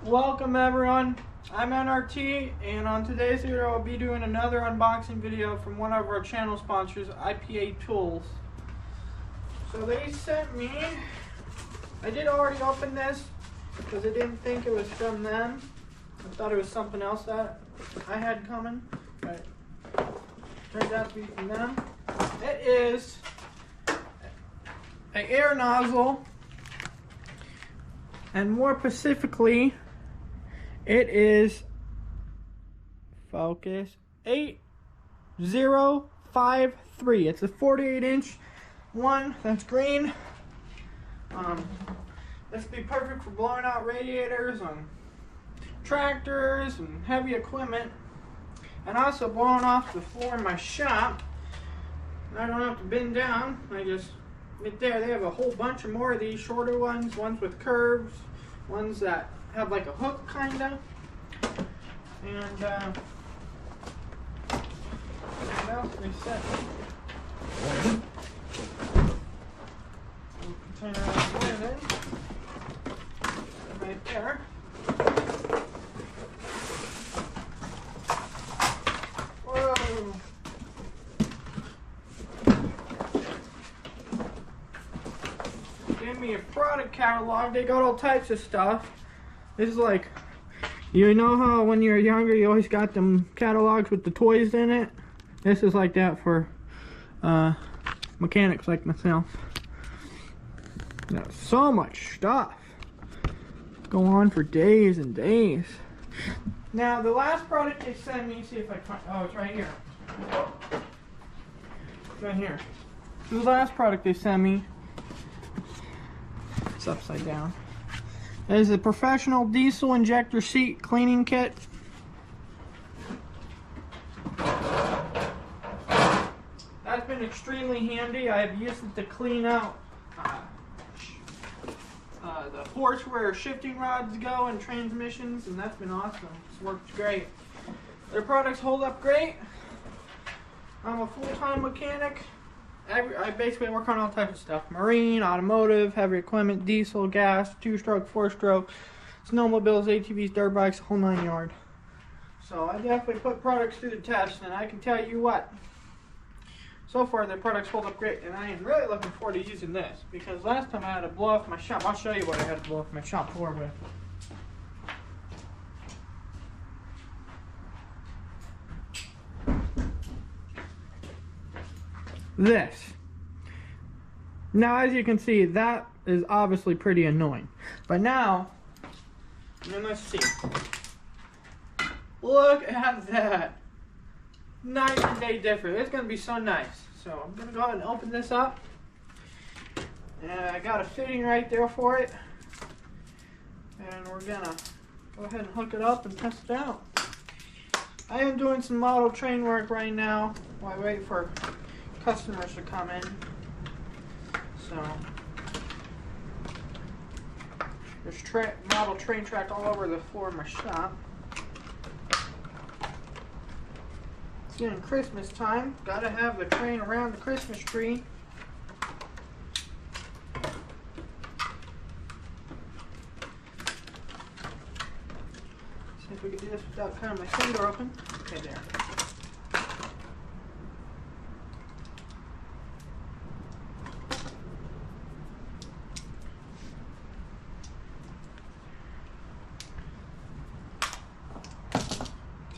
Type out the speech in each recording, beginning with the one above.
Welcome everyone, I'm N.R.T, and on today's video I'll be doing another unboxing video from one of our channel sponsors, IPA Tools. So they sent me, I did already open this because I didn't think it was from them. I thought it was something else that I had coming, but it turns out to be from them. It is an air nozzle, and more specifically, it is, focus, 8053. It's a 48-inch one that's green. This would be perfect for blowing out radiators on tractors and heavy equipment, and also blowing off the floor in my shop. I don't have to bend down. I just get there. They have a whole bunch of more of these shorter ones with curves, ones that have like a hook kinda, and what else they sent me? Container right there. Whoa. Give me a product catalog. They got all types of stuff. This is like, you know how when you're younger you always got them catalogs with the toys in it? This is like that for mechanics like myself. Got so much stuff. Go on for days and days. Now the last product they sent me, see if I find, oh, it's right here. It's right here. The last product they sent me, it's upside down. It is a professional diesel injector seat cleaning kit. That's been extremely handy. I have used it to clean out the ports where shifting rods go and transmissions, and that's been awesome. It's worked great. Their products hold up great. I'm a full-time mechanic. I basically work on all types of stuff. Marine, automotive, heavy equipment, diesel, gas, 2-stroke, 4-stroke, snowmobiles, ATVs, dirt bikes, whole 9 yards. So I definitely put products through the test, and I can tell you what, so far the products hold up great, and I am really looking forward to using this, because last time I had to blow off my shop. I'll show you what I had to blow off my shop floor with. This. Now, as you can see, that is obviously pretty annoying. But now, and let's see. Look at that. Night and day difference. It's going to be so nice. So I'm going to go ahead and open this up. And I got a fitting right there for it. And we're going to go ahead and hook it up and test it out. I am doing some model train work right now while I wait for customers to come in. So there's model train track all over the floor of my shop. It's getting Christmas time. Gotta have the train around the Christmas tree. See if we can do this without cutting my finger open. Okay, there.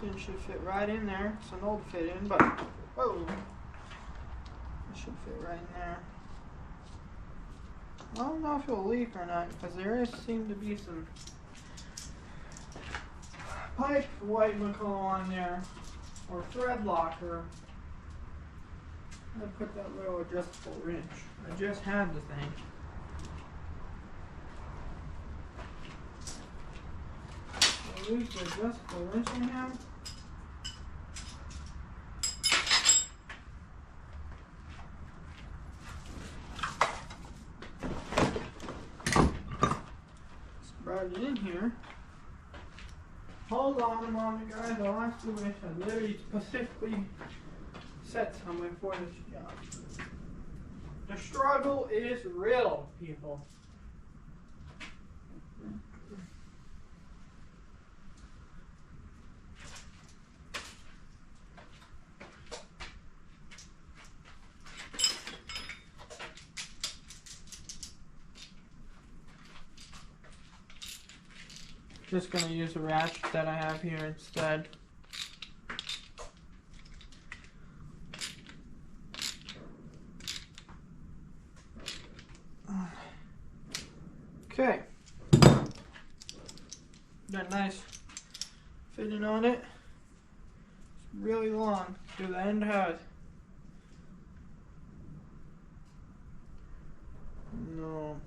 It should fit right in there. It's an old fit in, but whoa, it should fit right in there. I don't know if it'll leak or not, because there seem to be some pipe white nickel on there, or thread locker. I put that little adjustable wrench. I just had the thing. Use the adjustable wrench I have. Brought it in here. Hold on a moment, guys. I'll ask you if I literally specifically set somewhere for this job. The struggle is real, people. Just gonna use the ratchet that I have here instead. Okay. Got a nice fitting on it. It's really long to the end head. No.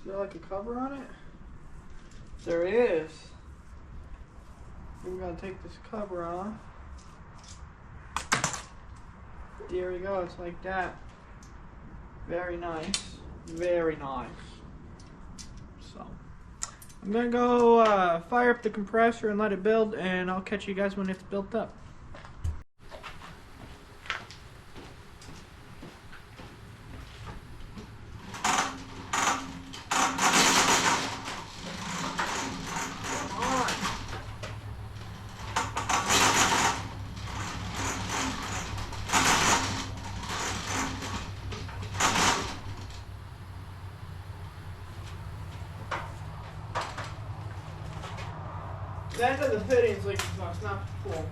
Is there like a cover on it? There is. We're gonna take this cover off. There we go, it's like that. Very nice. Very nice. So, I'm gonna go fire up the compressor and let it build, and I'll catch you guys when it's built up. The end of the fitting's leaking, so it's not full.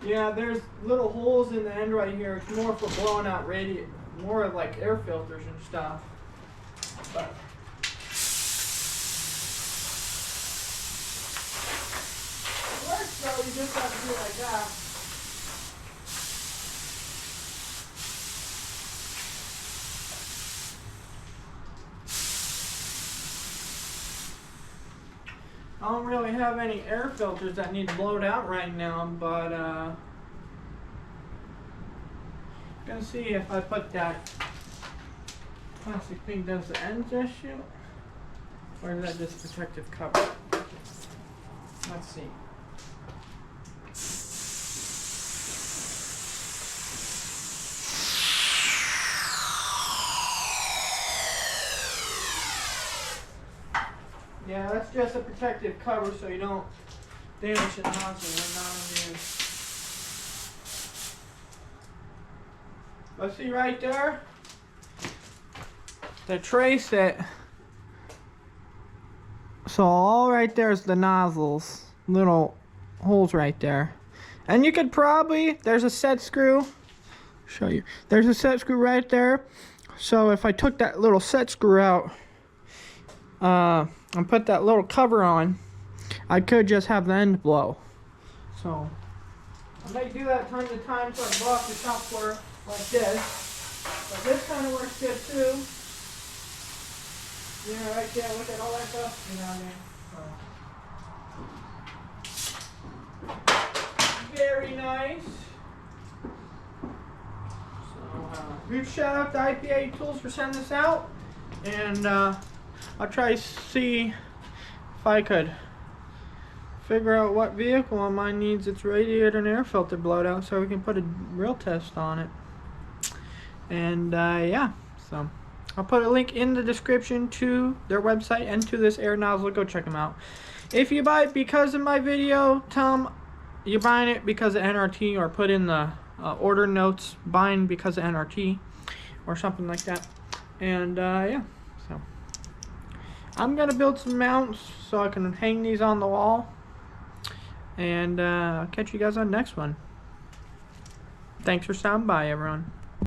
Yeah, there's little holes in the end right here. It's more for blowing out more like air filters and stuff. But it works, so you just have to do it like that. I don't really have any air filters that need blowed out right now, but gonna see if I put that plastic thing, does the end just shoot? Or is that just protective cover? Let's see. Yeah, that's just a protective cover so you don't damage the nozzle when not in use. But see right there? To trace it. So all right there is the nozzles. Little holes right there. And you could probably, there's a set screw. Show you. There's a set screw right there. So if I took that little set screw out, and put that little cover on, I could just have the end blow. So I may do that time to time so I can blow off the top floor like this. But this kind of works good too. Yeah, right there, look at all that stuff. You know what I mean? Very nice. So huge shout out to IPA Tools for sending this out. And I'll try to see if I could figure out what vehicle on mine needs its radiator and air filter blowed out so we can put a real test on it. And yeah, so I'll put a link in the description to their website and to this air nozzle. Go check them out. If you buy it because of my video, tell them you're buying it because of N.R.T. or put in the order notes buying because of N.R.T. or something like that. And yeah. So I'm gonna build some mounts so I can hang these on the wall, and I'll catch you guys on the next one. Thanks for stopping by, everyone.